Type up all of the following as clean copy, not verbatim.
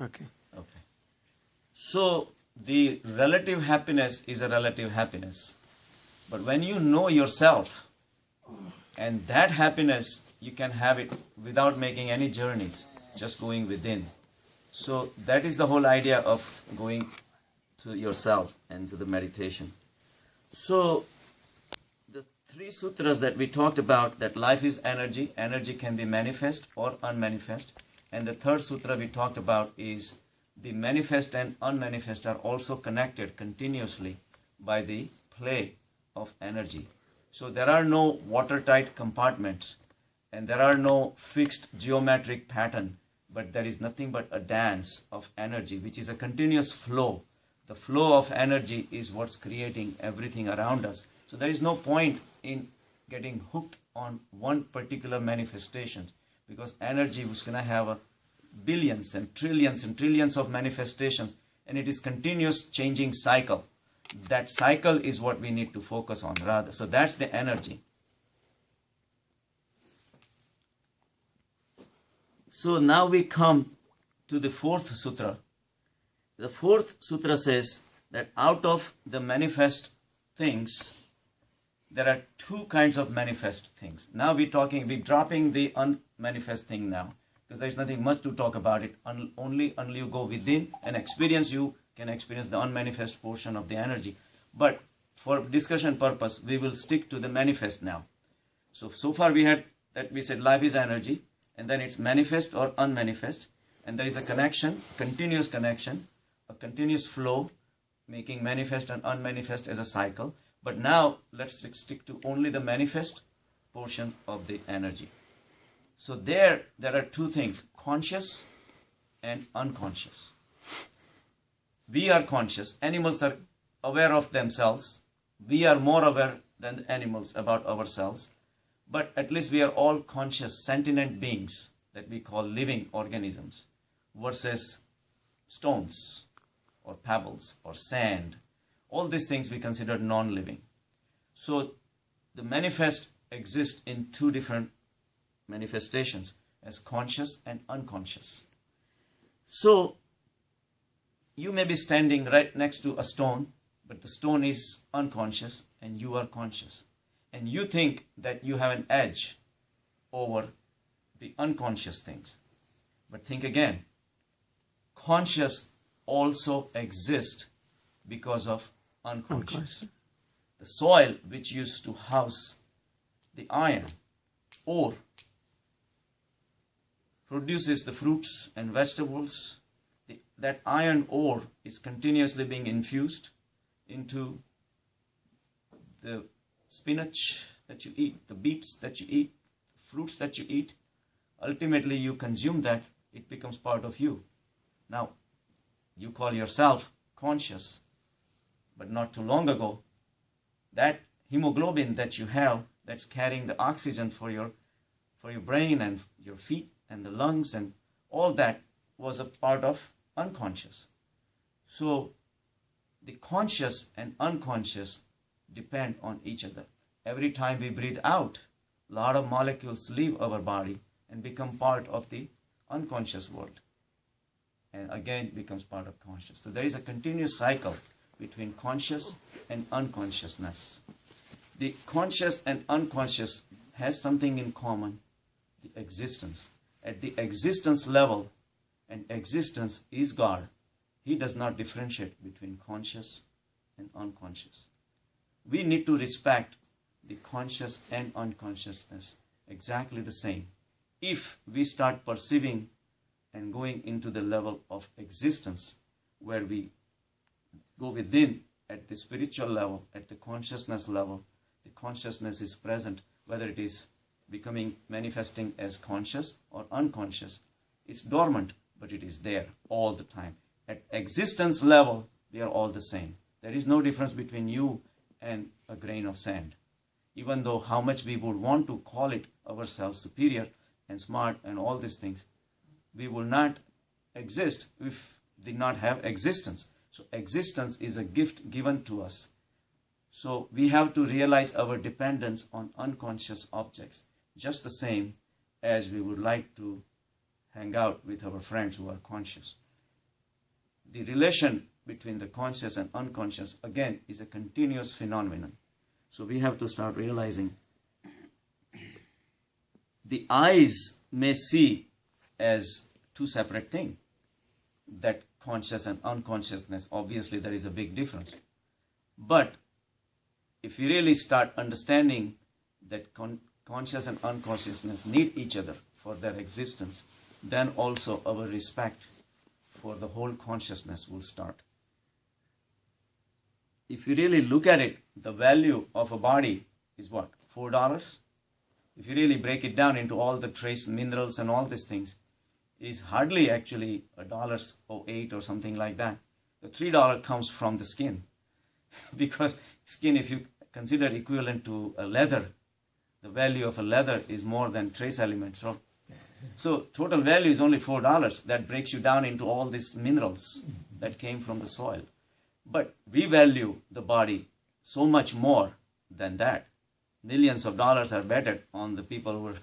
Okay. Okay. So the relative happiness is a relative happiness. But when you know yourself, and that happiness, you can have it without making any journeys, just going within. So that is the whole idea of going to yourself and to the meditation. So the three sutras that we talked about, that life is energy, energy can be manifest or unmanifest. And the third sutra we talked about is the manifest and unmanifest are also connected continuously by the play of energy. So there are no watertight compartments and there are no fixed geometric pattern, but there is nothing but a dance of energy, which is a continuous flow. The flow of energy is what's creating everything around us. So there is no point in getting hooked on one particular manifestation, because energy is going to have a billions and trillions of manifestations, and it is continuous changing cycle. That cycle is what we need to focus on rather. So that's the energy. So now we come to the fourth sutra. The fourth sutra says that out of the manifest things, there are two kinds of manifest things. Now we're dropping the unmanifest thing now, because there's nothing much to talk about it. Only you go within and experience, you can experience the unmanifest portion of the energy. But for discussion purpose, we will stick to the manifest now. So far we said life is energy, and then it's manifest or unmanifest, and there is a connection, continuous connection, a continuous flow, making manifest and unmanifest as a cycle. But now let's stick to only the manifest portion of the energy. So there are two things, conscious and unconscious. We are conscious. Animals are aware of themselves. We are more aware than the animals about ourselves. But at least we are all conscious, sentient beings that we call living organisms, versus stones or pebbles or sand. All these things we consider non-living. So the manifest exists in two different manifestations, as conscious and unconscious. So you may be standing right next to a stone, but the stone is unconscious and you are conscious. And you think that you have an edge over the unconscious things. But think again, conscious also exists because of unconscious. The soil which used to house the iron ore produces the fruits and vegetables. That iron ore is continuously being infused into the spinach that you eat, the beets that you eat, the fruits that you eat. Ultimately, you consume that, it becomes part of you. Now, you call yourself conscious, but not too long ago, that hemoglobin that you have, that's carrying the oxygen for your brain and your feet and the lungs and all that, was a part of unconscious. So the conscious and unconscious depend on each other. Every time we breathe out, a lot of molecules leave our body and become part of the unconscious world, and again becomes part of conscious. So there is a continuous cycle between conscious and unconsciousness. The conscious and unconscious has something in common, the existence. At the existence level, and existence is God, He does not differentiate between conscious and unconscious. We need to respect the conscious and unconsciousness exactly the same. If we start perceiving and going into the level of existence, where we go within at the spiritual level, at the consciousness level, the consciousness is present, whether it is manifesting as conscious or unconscious. It's dormant, but it is there all the time. At existence level, we are all the same. There is no difference between you and a grain of sand. Even though how much we would want to call it ourselves superior and smart and all these things, we will not exist if we did not have existence. So existence is a gift given to us. So we have to realize our dependence on unconscious objects, just the same as we would like to hang out with our friends who are conscious. the relation between the conscious and unconscious, again, is a continuous phenomenon. So we have to start realizing the eyes may see as two separate things, that conscious and unconsciousness. Obviously, there is a big difference. But if you really start understanding that conscious and unconsciousness need each other for their existence, then also our respect for the whole consciousness will start. If you really look at it, the value of a body is what? $4? If you really break it down into all the trace minerals and all these things, is hardly actually $1.08 or something like that. The $3 comes from the skin. Because skin, if you consider equivalent to a leather, the value of a leather is more than trace elements. So total value is only $4. That breaks you down into all these minerals that came from the soil. But we value the body so much more than that. Millions of dollars are betted on the people who are,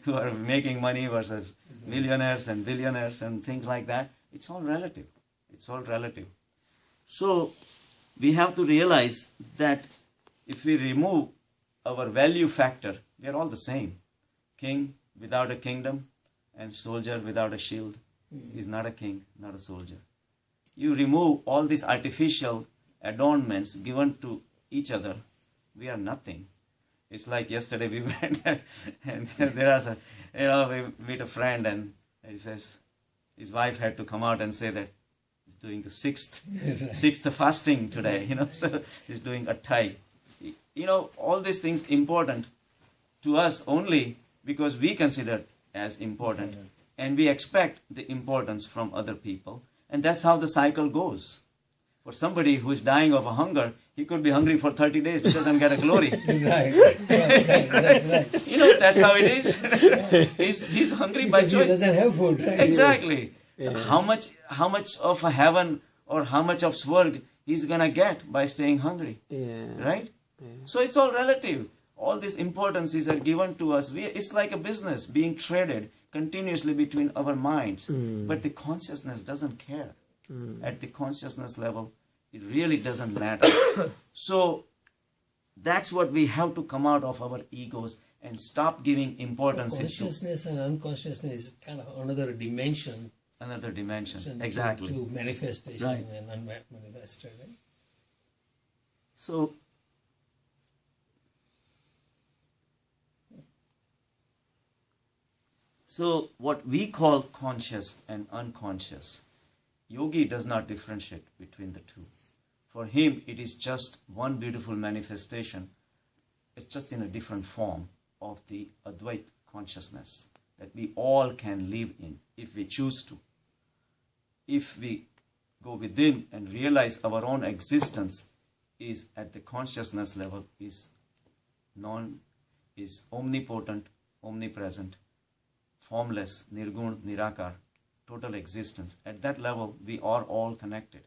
who are making money versus millionaires and billionaires and things like that. It's all relative. It's all relative. So we have to realize that if we remove our value factor, we are all the same. King without a kingdom and soldier without a shield is not a king, not a soldier. You remove all these artificial adornments given to each other, we are nothing. It's like yesterday we went and there was a, we meet a friend and he says his wife had to come out and say that he's doing the sixth fasting today, so he's doing a Thai. All these things important to us only because we consider as important and we expect the importance from other people, and that's how the cycle goes. For somebody who is dying of a hunger, he could be hungry for 30 days. He doesn't get a glory. Right. That's right. That's how it is. He's hungry by choice. He doesn't have food, right? Exactly. So how much of a heaven or how much of swarg he's gonna get by staying hungry? Right? So it's all relative. All these importances are given to us. It's like a business being traded continuously between our minds. But the consciousness doesn't care. At the consciousness level, it really doesn't matter. So that's what we have to come out of our egos and stop giving importance. So consciousness and unconsciousness is kind of another dimension. Another dimension, exactly. To manifestation Right. and unmanifested, right? So what we call conscious and unconscious, Yogi does not differentiate between the two. For him, it is just one beautiful manifestation. It's just in a different form of the Advait consciousness that we all can live in if we choose to. If we go within and realize our own existence is at the consciousness level, is omnipotent, omnipresent, formless, nirgun, nirakar, total existence. At that level, we are all connected.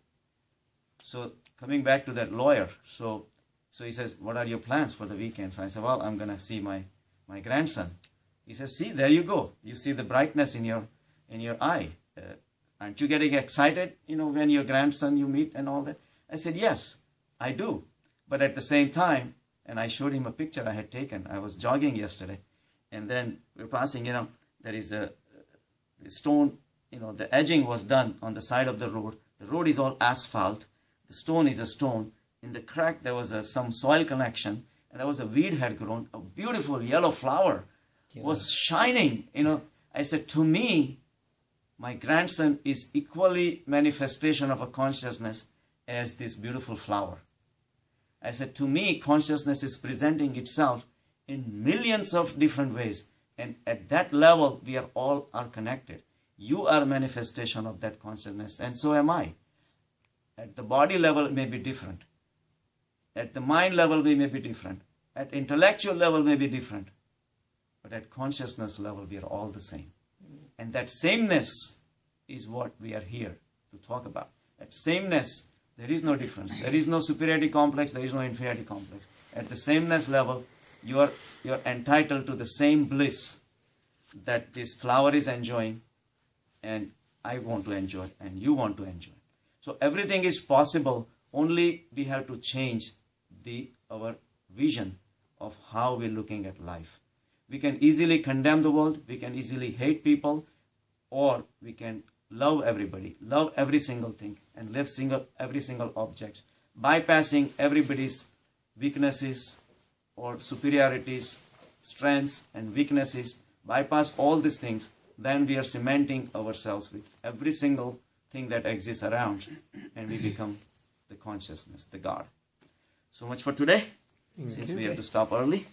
So coming back to that lawyer, so he says, what are your plans for the weekends? I said, well, I'm going to see my grandson. He says, see, there you go. You see the brightness in your eye. Aren't you getting excited, when your grandson you meet and all that? I said, yes, I do. But at the same time, and I showed him a picture I had taken. I was jogging yesterday. And then we're passing, there is a stone, the edging was done on the side of the road. The road is all asphalt. The stone is a stone. In the crack, there was some soil connection. And there was a weed had grown. A beautiful yellow flower was shining. I said, to me, my grandson is equally manifestation of a consciousness as this beautiful flower. I said, to me, consciousness is presenting itself in millions of different ways. And at that level, we are all connected. You are a manifestation of that consciousness, and so am I. At the body level, it may be different. At the mind level, we may be different. At intellectual level, may be different. But at consciousness level, we are all the same. And that sameness is what we are here to talk about. At sameness, there is no difference. There is no superiority complex. There is no inferiority complex. At the sameness level, you are entitled to the same bliss that this flower is enjoying, and I want to enjoy, and you want to enjoy. So everything is possible, only we have to change our vision of how we're looking at life. We can easily condemn the world, we can easily hate people, or we can love everybody, love every single thing, and live every single object, bypassing everybody's weaknesses or superiorities, strengths and weaknesses, bypass all these things. Then we are cementing ourselves with every single thing that exists around, and we become the consciousness, the God. So much for today, since we have to stop early.